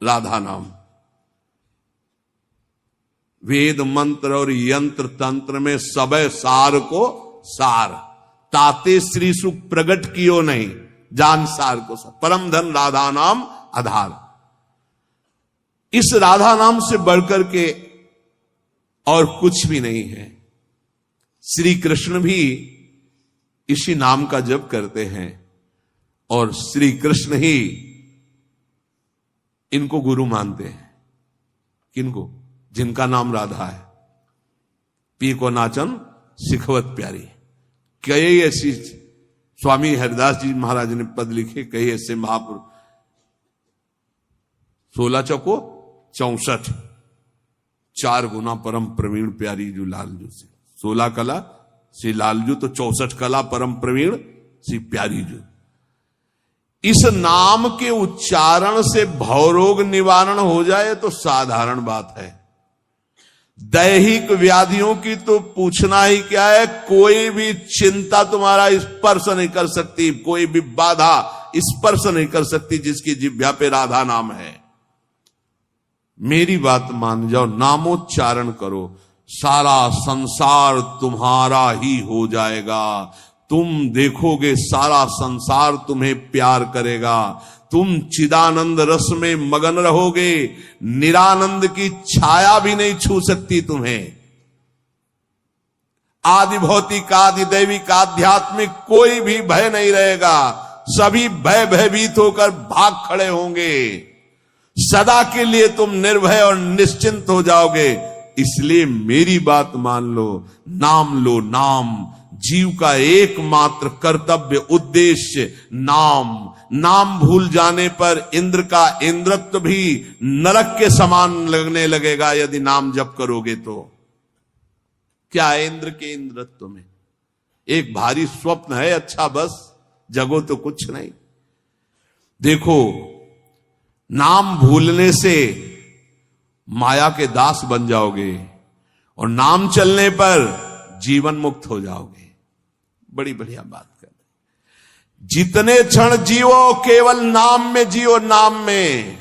राधा नाम। वेद मंत्र और यंत्र तंत्र में सबे सार को सार, ताते श्री सुख प्रगट कियो नहीं, जान सार को सार। परम धन राधा नाम आधार। इस राधा नाम से बढ़कर के और कुछ भी नहीं है। श्री कृष्ण भी इसी नाम का जप करते हैं और श्री कृष्ण ही इनको गुरु मानते हैं। किनको? जिनका नाम राधा है। पी को नाचन सिखवत प्यारी। कई ऐसी स्वामी हरिदास जी महाराज ने पद लिखे, कई ऐसे महापुरुष। 16 चौको 64, 4 गुना परम प्रवीण प्यारी जो लालजू से। 16 कला श्री लालजू, तो 64 कला परम प्रवीण श्री प्यारी जू। इस नाम के उच्चारण से भवरोग निवारण हो जाए तो साधारण बात है। दैहिक व्याधियों की तो पूछना ही क्या है। कोई भी चिंता तुम्हारा स्पर्श नहीं कर सकती, कोई भी बाधा स्पर्श नहीं कर सकती जिसकी जिह्वा पे राधा नाम है। मेरी बात मान जाओ, नामोच्चारण करो, सारा संसार तुम्हारा ही हो जाएगा। तुम देखोगे सारा संसार तुम्हें प्यार करेगा। तुम चिदानंद रस में मगन रहोगे, निरानंद की छाया भी नहीं छू सकती तुम्हें। आदि भौतिक, आदि दैविक, आध्यात्मिक कोई भी भय नहीं रहेगा। सभी भयभीत होकर भाग खड़े होंगे। सदा के लिए तुम निर्भय और निश्चिंत हो जाओगे। इसलिए मेरी बात मान लो, नाम लो। नाम जीव का एकमात्र कर्तव्य उद्देश्य नाम। नाम भूल जाने पर इंद्र का इंद्रत्व भी नरक के समान लगने लगेगा यदि नाम जप करोगे तो। क्या है इंद्र के इंद्रत्व में? एक भारी स्वप्न है, अच्छा बस, जगो तो कुछ नहीं। देखो, नाम भूलने से माया के दास बन जाओगे और नाम चलने पर जीवन मुक्त हो जाओगे। बड़ी बढ़िया बात कर। जितने क्षण जियो केवल नाम में जियो। नाम में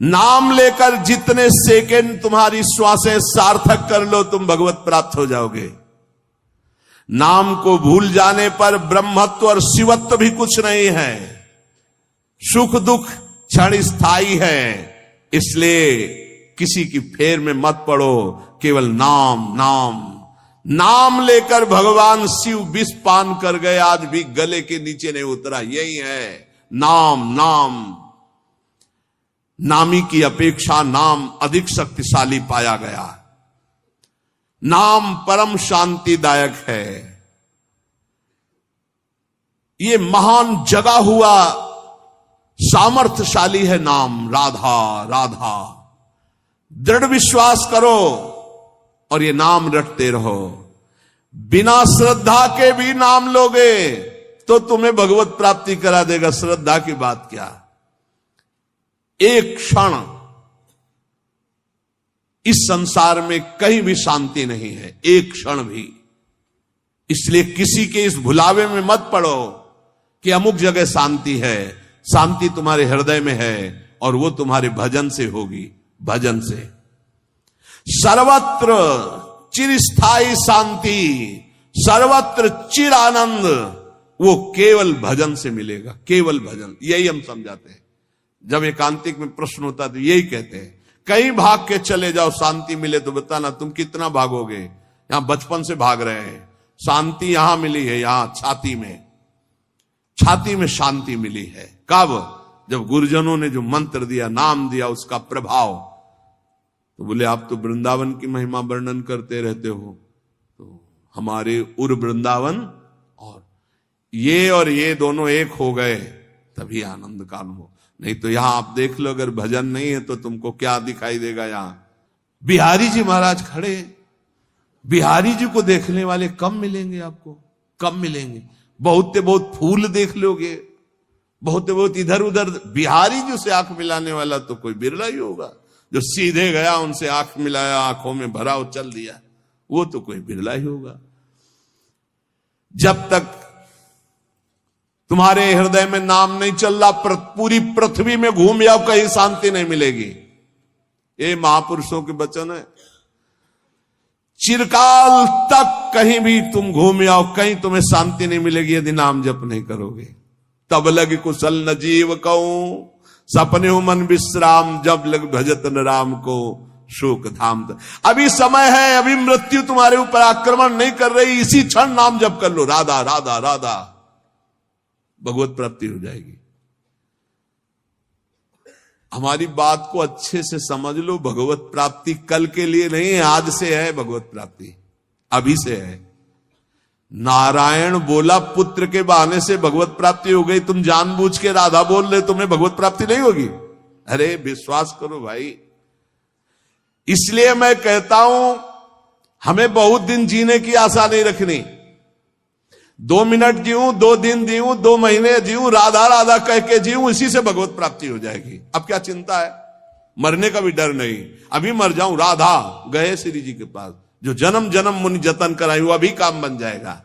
नाम लेकर जितने सेकंड तुम्हारी श्वासें सार्थक कर लो, तुम भगवत प्राप्त हो जाओगे। नाम को भूल जाने पर ब्रह्मत्व और शिवत्व भी कुछ नहीं है। सुख दुख क्षण स्थायी है। इसलिए किसी की फेर में मत पड़ो, केवल नाम नाम नाम लेकर भगवान शिव विष पान कर गए, आज भी गले के नीचे नहीं उतरा। यही है नाम। नाम नामी की अपेक्षा नाम अधिक शक्तिशाली पाया गया। नाम परम शांतिदायक है। ये महान जगा हुआ सामर्थ्यशाली है नाम। राधा राधा दृढ़ विश्वास करो और ये नाम रटते रहो। बिना श्रद्धा के भी नाम लोगे तो तुम्हें भगवत प्राप्ति करा देगा। श्रद्धा की बात क्या? एक क्षण इस संसार में कहीं भी शांति नहीं है, एक क्षण भी। इसलिए किसी के इस भुलावे में मत पड़ो कि अमुक जगह शांति है। शांति तुम्हारे हृदय में है और वो तुम्हारे भजन से होगी। भजन से सर्वत्र चिरस्थायी शांति, सर्वत्र चिर आनंद, वो केवल भजन से मिलेगा। केवल भजन, यही हम समझाते हैं। जब एकांतिक में प्रश्न होता तो यही कहते हैं, कहीं भाग के चले जाओ शांति मिले तो बताना। तुम कितना भागोगे? यहां बचपन से भाग रहे हैं। शांति यहां मिली है, यहां छाती में। छाती में शांति मिली है। कब? जब गुरुजनों ने जो मंत्र दिया, नाम दिया, उसका प्रभाव। तो बोले आप तो वृंदावन की महिमा वर्णन करते रहते हो, तो हमारे उर वृंदावन और ये दोनों एक हो गए तभी आनंद का अनुभव। नहीं तो यहां आप देख लो, अगर भजन नहीं है तो तुमको क्या दिखाई देगा? यहां बिहारी जी महाराज खड़े। बिहारी जी को देखने वाले कम मिलेंगे आपको, कम मिलेंगे। बहुत से बहुत फूल देख लोगे, बहुत से बहुत इधर उधर। बिहारी जी से आंख मिलाने वाला तो कोई बिरला ही होगा। जो सीधे गया, उनसे आंख मिलाया, आंखों में भरा और चल दिया, वो तो कोई बिरला ही होगा। जब तक तुम्हारे हृदय में नाम नहीं चल रहा, पूरी पृथ्वी में घूम जाओ, कहीं शांति नहीं मिलेगी। ये महापुरुषों के वचन है। चिरकाल तक कहीं भी तुम घूम आओ, कहीं तुम्हें शांति नहीं मिलेगी यदि नाम जप नहीं करोगे। तब लग कुशल न जीव कहूं, सपने हो मन विश्राम, जब लग भजत न राम को शोक धाम। अभी समय है, अभी मृत्यु तुम्हारे ऊपर आक्रमण नहीं कर रही, इसी क्षण नाम जप कर लो, राधा राधा राधा, भगवत प्राप्ति हो जाएगी। हमारी बात को अच्छे से समझ लो, भगवत प्राप्ति कल के लिए नहीं है, आज से है भगवत प्राप्ति, अभी से है। नारायण बोला पुत्र के बहाने से भगवत प्राप्ति हो गई, तुम जानबूझ के राधा बोल रहे, तुम्हें भगवत प्राप्ति नहीं होगी? अरे विश्वास करो भाई। इसलिए मैं कहता हूं हमें बहुत दिन जीने की आशा नहीं रखनी। 2 मिनट जीऊं, 2 दिन जीऊं, 2 महीने जीऊं, राधा राधा कह के जीऊं, इसी से भगवत प्राप्ति हो जाएगी। अब क्या चिंता है? मरने का भी डर नहीं। अभी मर जाऊं, राधा गए श्री जी के पास, जो जन्म जन्म मुनि जतन कराई, वो अभी काम बन जाएगा।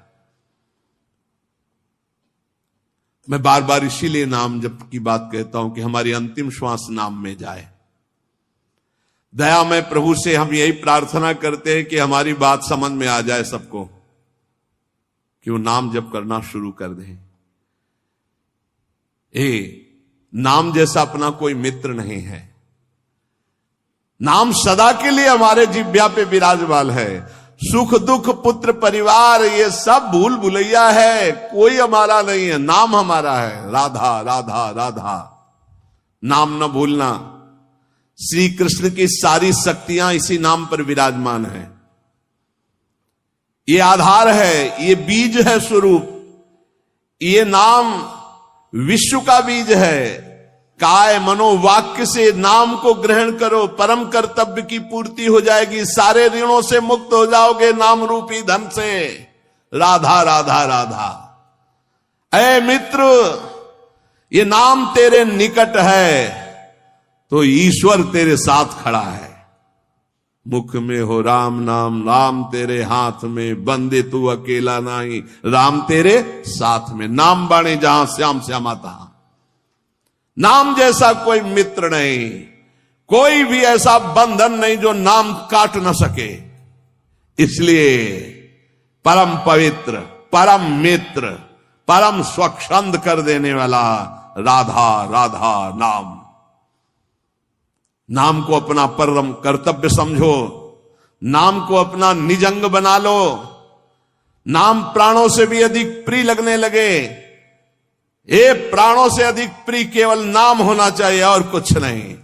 मैं बार बार इसीलिए नाम जप की बात कहता हूं कि हमारी अंतिम श्वास नाम में जाए। दया में प्रभु से हम यही प्रार्थना करते हैं कि हमारी बात समझ में आ जाए सबको, कि वो नाम जप करना शुरू कर दें। नाम जैसा अपना कोई मित्र नहीं है। नाम सदा के लिए हमारे जिह्वा पे विराजमान है। सुख दुख पुत्र परिवार ये सब भूल भुलैया है, कोई हमारा नहीं है, नाम हमारा है। राधा राधा राधा, नाम न भूलना। श्री कृष्ण की सारी शक्तियां इसी नाम पर विराजमान है। ये आधार है, ये बीज है स्वरूप। ये नाम विश्व का बीज है। काय मनोवाक्य से नाम को ग्रहण करो, परम कर्तव्य की पूर्ति हो जाएगी, सारे ऋणों से मुक्त हो जाओगे नाम रूपी धन से। राधा राधा राधा। ऐ मित्र, ये नाम तेरे निकट है तो ईश्वर तेरे साथ खड़ा है। मुख में हो राम नाम, राम तेरे हाथ में, बंदे तू अकेला नहीं, राम तेरे साथ में। नाम बाणे जहां श्याम श्यामा तहां। नाम जैसा कोई मित्र नहीं, कोई भी ऐसा बंधन नहीं जो नाम काट न सके। इसलिए परम पवित्र, परम मित्र, परम स्वच्छंद कर देने वाला राधा राधा नाम। नाम को अपना परम कर्तव्य समझो, नाम को अपना निजंग बना लो। नाम प्राणों से भी अधिक प्रिय लगने लगे। ये प्राणों से अधिक प्रिय केवल नाम होना चाहिए और कुछ नहीं।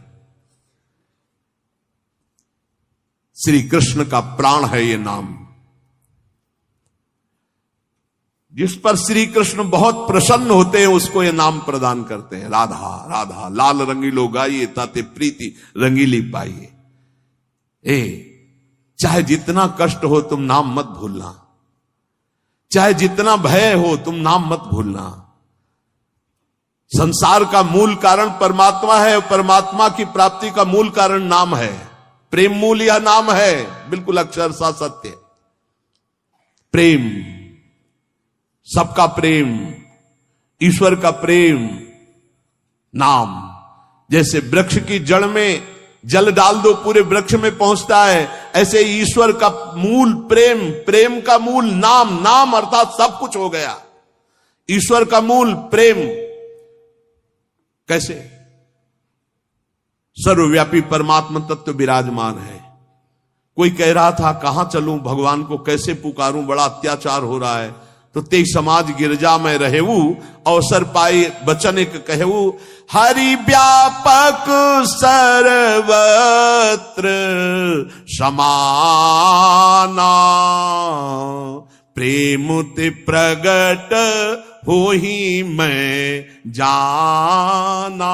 श्री कृष्ण का प्राण है ये नाम, जिस पर श्री कृष्ण बहुत प्रसन्न होते हैं उसको ये नाम प्रदान करते हैं। राधा राधा लाल रंगीलो गाइए, ताते प्रीति रंगीली पाइए। चाहे जितना कष्ट हो तुम नाम मत भूलना, चाहे जितना भय हो तुम नाम मत भूलना। संसार का मूल कारण परमात्मा है, परमात्मा की प्राप्ति का मूल कारण नाम है। प्रेम मूल यह नाम है, बिल्कुल अक्षरशः सत्य। प्रेम, सबका प्रेम, ईश्वर का प्रेम, नाम। जैसे वृक्ष की जड़ में जल डाल दो पूरे वृक्ष में पहुंचता है, ऐसे ईश्वर का मूल प्रेम, प्रेम का मूल नाम। नाम अर्थात सब कुछ हो गया। ईश्वर का मूल प्रेम। कैसे? सर्वव्यापी परमात्मा तत्व विराजमान है। कोई कह रहा था कहां चलूं, भगवान को कैसे पुकारूं, बड़ा अत्याचार हो रहा है। तो ते समाज गिरजा में रहेऊ, अवसर पाई बचन एक कहू। हरि व्यापक सर्वत्र समाना, प्रेम ते प्रगट हो ही मैं जाना।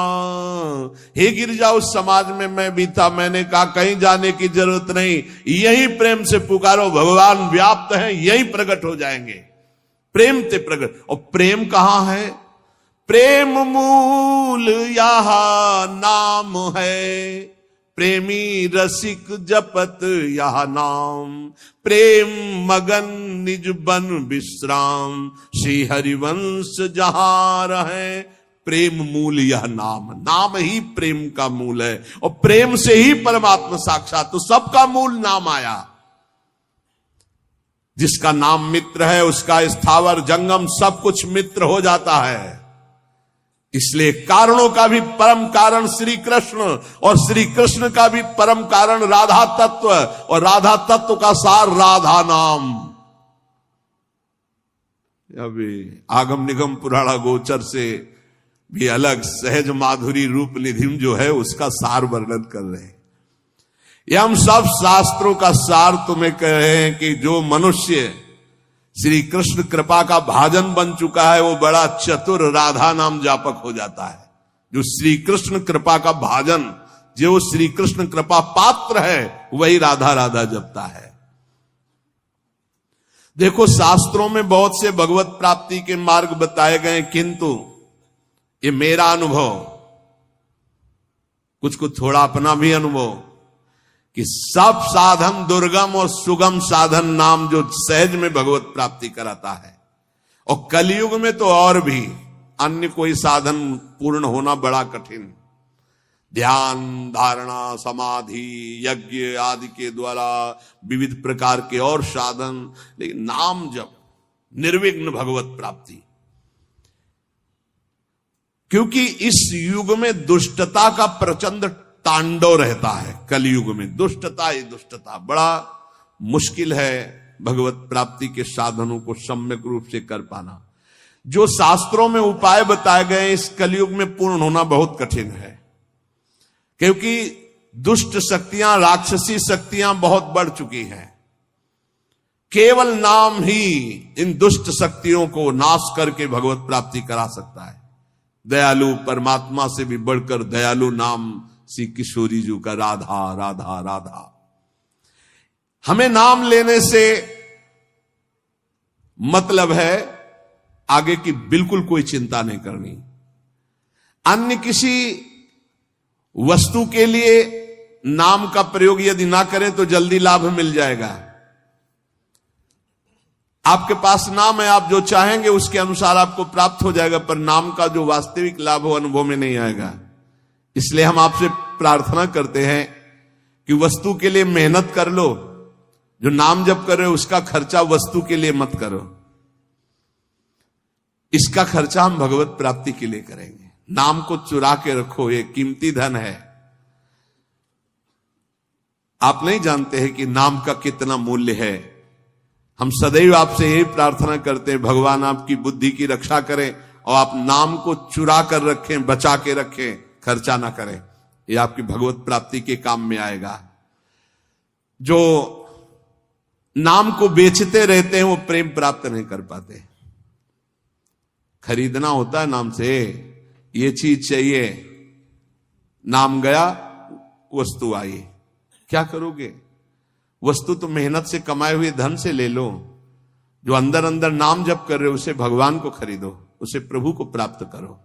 हे गिरजा, उस समाज में मैं भी था, मैंने कहा कहीं जाने की जरूरत नहीं, यही प्रेम से पुकारो, भगवान व्याप्त है, यही प्रकट हो जाएंगे। प्रेम ते प्रगट। और प्रेम कहां है? प्रेम मूल यह नाम है, प्रेमी रसिक जपत यह नाम। प्रेम मगन निज बन विश्राम, श्री हरिवंश जहां रहे। प्रेम मूल यह नाम, नाम ही प्रेम का मूल है, और प्रेम से ही परमात्मा साक्षात। तो सबका मूल नाम आया। जिसका नाम मित्र है उसका स्थावर जंगम सब कुछ मित्र हो जाता है। इसलिए कारणों का भी परम कारण श्री कृष्ण, और श्री कृष्ण का भी परम कारण राधा तत्व, और राधा तत्व का सार राधा नाम। अभी आगम निगम पुराणा गोचर से भी अलग सहज माधुरी रूप निधिम जो है उसका सार वर्णन कर रहे हैं। ये हम सब शास्त्रों का सार तुम्हें कह रहे हैं कि जो मनुष्य श्री कृष्ण कृपा का भाजन बन चुका है वो बड़ा चतुर राधा नाम जापक हो जाता है। जो श्री कृष्ण कृपा का भाजन, जो श्री कृष्ण कृपा पात्र है, वही राधा राधा जपता है। देखो शास्त्रों में बहुत से भगवत प्राप्ति के मार्ग बताए गए, किंतु ये मेरा अनुभव, कुछ थोड़ा अपना भी अनुभव, कि सब साधन दुर्गम और सुगम साधन नाम जो सहज में भगवत प्राप्ति कराता है। और कलयुग में तो और भी अन्य कोई साधन पूर्ण होना बड़ा कठिन। ध्यान, धारणा, समाधि, यज्ञ आदि के द्वारा विविध प्रकार के और साधन, लेकिन नाम जप, निर्विघ्न भगवत प्राप्ति। क्योंकि इस युग में दुष्टता का प्रचंड तांडव रहता है। कलयुग में दुष्टता ही दुष्टता, बड़ा मुश्किल है भगवत प्राप्ति के साधनों को सम्यक रूप से कर पाना। जो शास्त्रों में उपाय बताए गए इस कलयुग में पूर्ण होना बहुत कठिन है, क्योंकि दुष्ट शक्तियां, राक्षसी शक्तियां बहुत बढ़ चुकी हैं। केवल नाम ही इन दुष्ट शक्तियों को नाश करके भगवत प्राप्ति करा सकता है। दयालु परमात्मा से भी बढ़कर दयालु नाम श्री किशोरी जी का राधा राधा राधा। हमें नाम लेने से मतलब है आगे की बिल्कुल कोई चिंता नहीं करनी। अन्य किसी वस्तु के लिए नाम का प्रयोग यदि ना करें तो जल्दी लाभ मिल जाएगा। आपके पास नाम है, आप जो चाहेंगे उसके अनुसार आपको प्राप्त हो जाएगा, पर नाम का जो वास्तविक लाभ हो अनुभव में नहीं आएगा। इसलिए हम आपसे प्रार्थना करते हैं कि वस्तु के लिए मेहनत कर लो, जो नाम जप कर रहे हो उसका खर्चा वस्तु के लिए मत करो, इसका खर्चा हम भगवत प्राप्ति के लिए करेंगे। नाम को चुरा के रखो, ये कीमती धन है। आप नहीं जानते हैं कि नाम का कितना मूल्य है। हम सदैव आपसे यही प्रार्थना करते हैं, भगवान आपकी बुद्धि की रक्षा करें और आप नाम को चुरा कर रखें, बचा के रखें, खर्चा ना करें। ये आपकी भगवत प्राप्ति के काम में आएगा। जो नाम को बेचते रहते हैं वो प्रेम प्राप्त नहीं कर पाते। खरीदना होता है नाम से, ये चीज चाहिए, नाम गया वस्तु आई, क्या करोगे? वस्तु तो मेहनत से कमाए हुए धन से ले लो। जो अंदर अंदर नाम जप कर रहे हो उसे भगवान को खरीदो, उसे प्रभु को प्राप्त करो।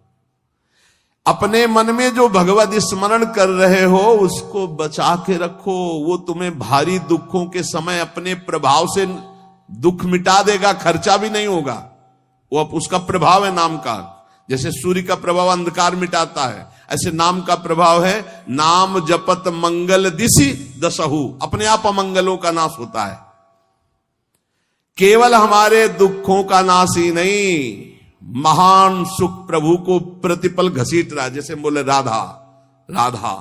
अपने मन में जो भगवत स्मरण कर रहे हो उसको बचा के रखो। वो तुम्हें भारी दुखों के समय अपने प्रभाव से दुख मिटा देगा, खर्चा भी नहीं होगा। वो अब उसका प्रभाव है नाम का। जैसे सूर्य का प्रभाव अंधकार मिटाता है, ऐसे नाम का प्रभाव है। नाम जपत मंगल दिशि दसहु, अपने आप अमंगलों का नाश होता है। केवल हमारे दुखों का नाश ही नहीं, महान सुख प्रभु को प्रतिपल घसीट रहा है। जैसे बोले राधा राधा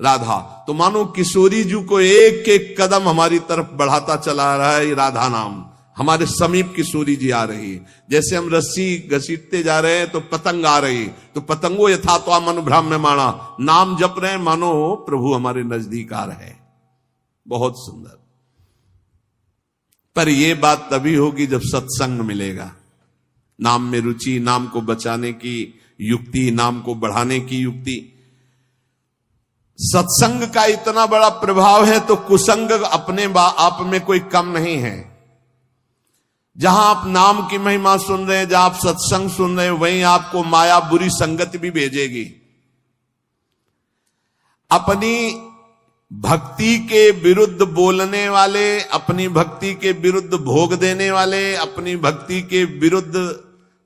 राधा, तो मानो किशोरी जी को एक एक कदम हमारी तरफ बढ़ाता चला रहा है। ये राधा नाम हमारे समीप किशोरी जी आ रही है। जैसे हम रस्सी घसीटते जा रहे हैं तो पतंग आ रही, तो पतंगो यथा तो मनु भ्राम्यमाणा, नाम जप रहे हैं मानो प्रभु हमारे नजदीक आ रहे हैं। बहुत सुंदर। पर यह बात तभी होगी जब सत्संग मिलेगा। नाम में रुचि, नाम को बचाने की युक्ति, नाम को बढ़ाने की युक्ति। सत्संग का इतना बड़ा प्रभाव है तो कुसंग अपने आप में कोई कम नहीं है। जहां आप नाम की महिमा सुन रहे हैं, जहां आप सत्संग सुन रहे हैं, वहीं आपको माया बुरी संगत भी भेजेगी। अपनी भक्ति के विरुद्ध बोलने वाले, अपनी भक्ति के विरुद्ध भोग देने वाले, अपनी भक्ति के विरुद्ध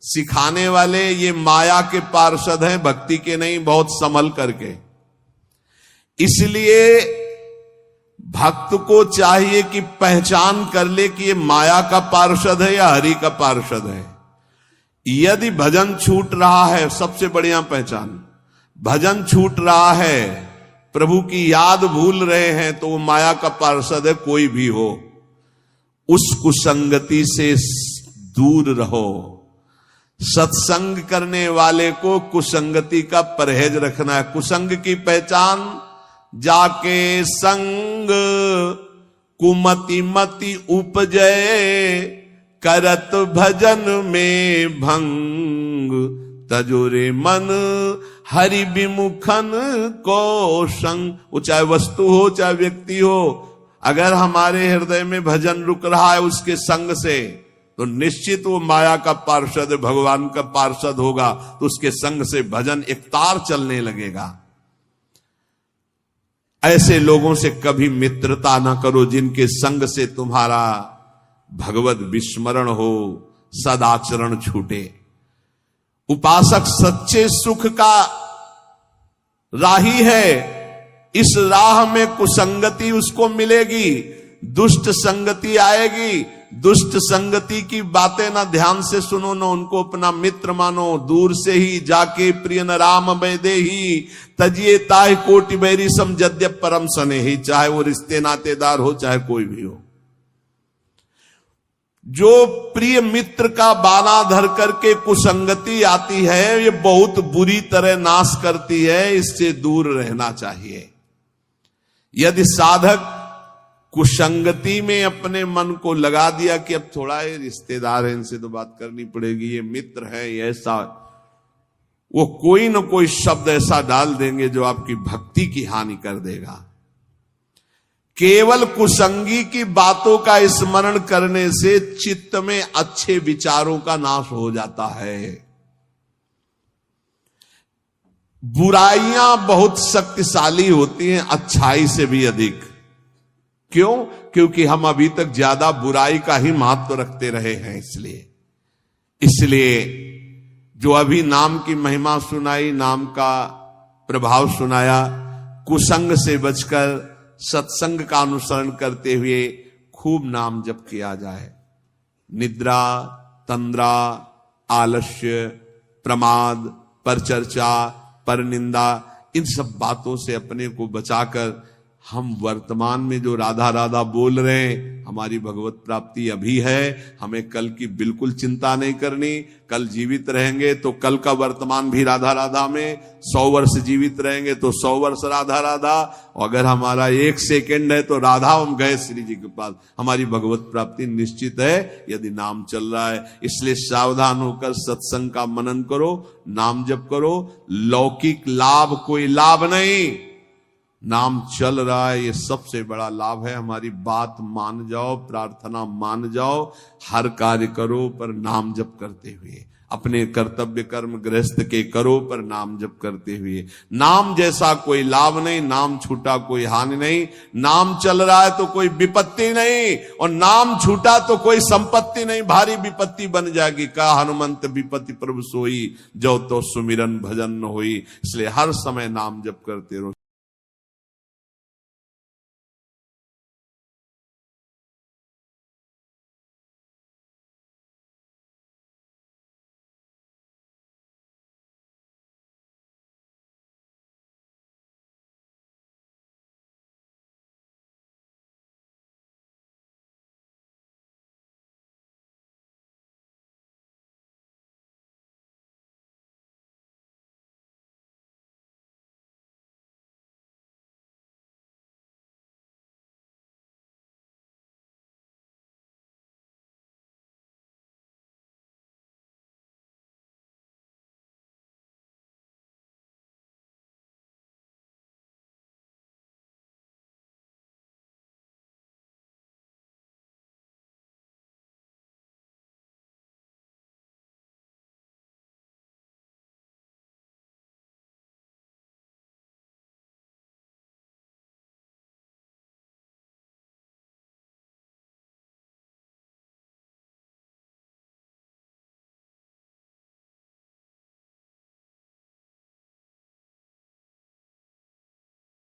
सिखाने वाले, ये माया के पार्षद हैं, भक्ति के नहीं। बहुत संभल करके। इसलिए भक्त को चाहिए कि पहचान कर ले कि ये माया का पार्षद है या हरि का पार्षद है। यदि भजन छूट रहा है, सबसे बढ़िया पहचान, भजन छूट रहा है, प्रभु की याद भूल रहे हैं, तो वो माया का पार्षद है, कोई भी हो। उस कुसंगति से दूर रहो। सत्संग करने वाले को कुसंगति का परहेज रखना है। कुसंग की पहचान, जाके संग कुमति मति उपजय, करत भजन में भंग, तजुरे मन हरि विमुखन को संग। वो चाहे वस्तु हो चाहे व्यक्ति हो, अगर हमारे हृदय में भजन रुक रहा है उसके संग से, तो निश्चित वो माया का पार्षद, भगवान का पार्षद होगा। तो उसके संग से भजन एक तार चलने लगेगा। ऐसे लोगों से कभी मित्रता ना करो जिनके संग से तुम्हारा भगवत विस्मरण हो, सदाचरण छूटे। उपासक सच्चे सुख का राही है। इस राह में कुसंगति उसको मिलेगी, दुष्ट संगति आएगी। दुष्ट संगति की बातें ना ध्यान से सुनो, ना उनको अपना मित्र मानो। दूर से ही जाके प्रिय न राम वैदे ही, तजिए ताहि कोटि बैरी सम जद्यप परम सने ही। चाहे वो रिश्ते नातेदार हो, चाहे कोई भी हो। जो प्रिय मित्र का बाना धर करके कुसंगति आती है, ये बहुत बुरी तरह नाश करती है। इससे दूर रहना चाहिए। यदि साधक कुसंगति में अपने मन को लगा दिया कि अब थोड़ा ये रिश्तेदार है, इनसे तो बात करनी पड़ेगी, ये मित्र है, ये ऐसा, वो कोई न कोई शब्द ऐसा डाल देंगे जो आपकी भक्ति की हानि कर देगा। केवल कुसंगी की बातों का स्मरण करने से चित्त में अच्छे विचारों का नाश हो जाता है। बुराइयां बहुत शक्तिशाली होती हैं अच्छाई से भी अधिक। क्यों? क्योंकि हम अभी तक ज्यादा बुराई का ही महत्व रखते रहे हैं। इसलिए जो अभी नाम की महिमा सुनाई, नाम का प्रभाव सुनाया, कुसंग से बचकर सत्संग का अनुसरण करते हुए खूब नाम जप किया जाए। निद्रा, तंद्रा, आलस्य, प्रमाद, परचर्चा, परनिंदा, इन सब बातों से अपने को बचाकर हम वर्तमान में जो राधा राधा बोल रहे हैं, हमारी भगवत प्राप्ति अभी है। हमें कल की बिल्कुल चिंता नहीं करनी। कल जीवित रहेंगे तो कल का वर्तमान भी राधा राधा में, 100 वर्ष जीवित रहेंगे तो 100 वर्ष राधा राधा, और अगर हमारा 1 सेकंड है तो राधा हम गए श्री जी के पास। हमारी भगवत प्राप्ति निश्चित है यदि नाम चल रहा है। इसलिए सावधान होकर सत्संग का मनन करो, नाम जप करो। लौकिक लाभ कोई लाभ नहीं, नाम चल रहा है ये सबसे बड़ा लाभ है। हमारी बात मान जाओ, प्रार्थना मान जाओ, हर कार्य करो पर नाम जप करते हुए। अपने कर्तव्य कर्म गृहस्थ के करो पर नाम जप करते हुए। नाम जैसा कोई लाभ नहीं, नाम छूटा कोई हानि नहीं। नाम चल रहा है तो कोई विपत्ति नहीं, और नाम छूटा तो कोई संपत्ति नहीं, भारी विपत्ति बन जाएगी। का हनुमंत विपत्ति प्रभु सोई, जो तो सुमिरन भजन न होई। इसलिए हर समय नाम जप करते रहो।